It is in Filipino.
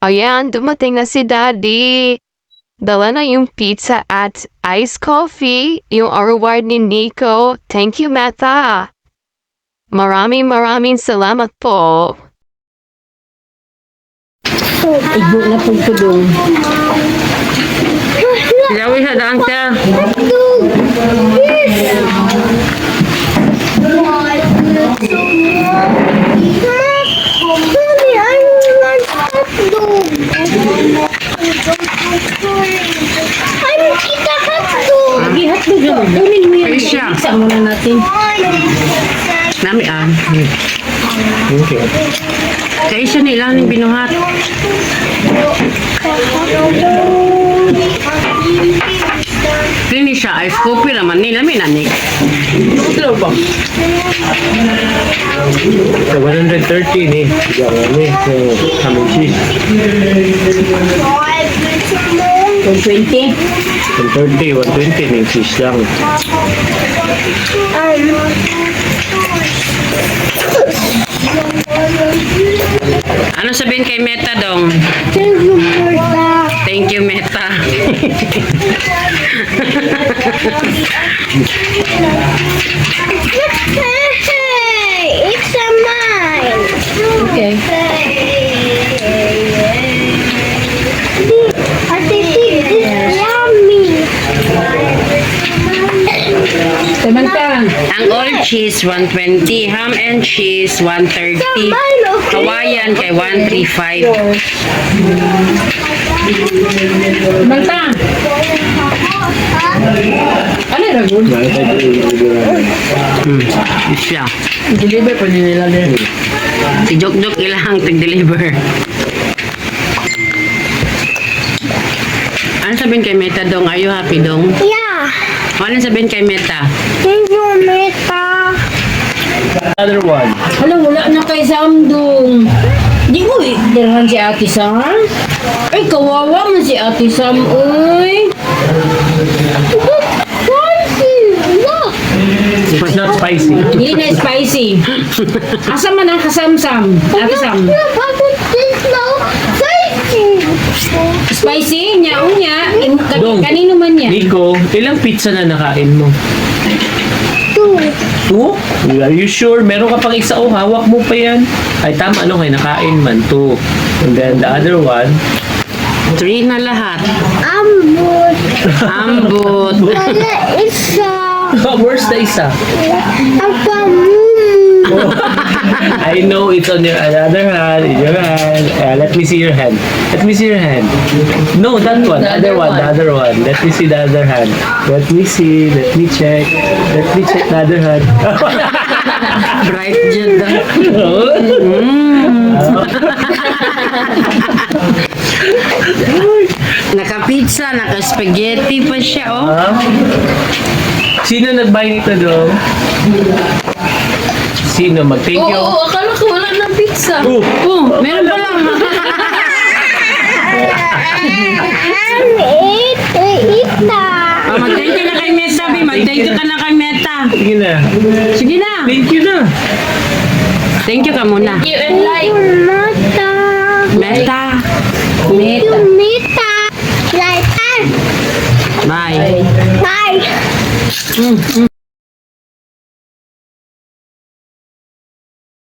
Ayan, dumating na si Daddy. Dala na yung pizza at iced coffee, yung reward ni Nico. Thank you, Meta. Maraming salamat po. Ibo na po ko doon. Ilawi sa daan ka. Mommy, I want hot dog. I want kita hot dog. Lagi hotdog yun. Kunin mo yan. Ay, siya. Isa muna natin. Nami Kaya siya nila ng binuhat. Kini siya, ice coffee naman nila, may nanik. Ito ba? So 130 ni. Jangan ni. So kami cheese. 120. 130, 120 ni cheese lang. Ano sabihin kay Meta dong? Thank you for that. Thank you, Meta. Hey, it's a mine. Okay. I think this is yummy. Samantang. Ang all cheese, 120. Ham and cheese, 130. Hawaiian kay 135. Samantang. Ano na good? Siya. Deliver pa nila din. Si Jok ilang tig-deliver. Ano sabihin kay Meta dong? Are you happy dong? Yeah. Ano sabihin kay Meta? Thank you, Meta. Another one. Hala, wala na kay Samdong. Di ko itirhan si Ate Sam. Ay, kawawa man si Ate Sam, uy. Look. It's not spicy. Hindi na spicy. Asa man ang kasamsam, Ate Sam? Spicy? Unya. Dong. Kanino man yan? Nico, ilang pizza na nakain mo? Two. 2? Are you sure? Meron ka pang isa. Oh, hawak mo pa yan. Ay, tama. Ano kayo? Nakain man. 2. And then the other one. 3 na lahat. Ambot. Ambot. Wala isa. Where's the isa? Apamumu. I know it's on your other hand. In your hand. Let me see your hand. Let me see your hand. No, that one. The other one. The other one. Let me see the other hand. Let me see. Let me check. Let me check the other hand. Bright dyan daw. Naka-pizza, naka-spaghetti pa siya, oh. Sino nag-buy nito, do? Sino? Mag-thank you. Oo, akala ko wala ng pizza. Oh. Oh, meron pa lang. Ita. Mag-thank you na kay Meta, Bi. Mag-thank you ka na kay Meta. Sige na. Sige na. Thank you na. Thank you ka muna. You and like. Mata. Meta. Meta. Mita. Like. Bye. Bye.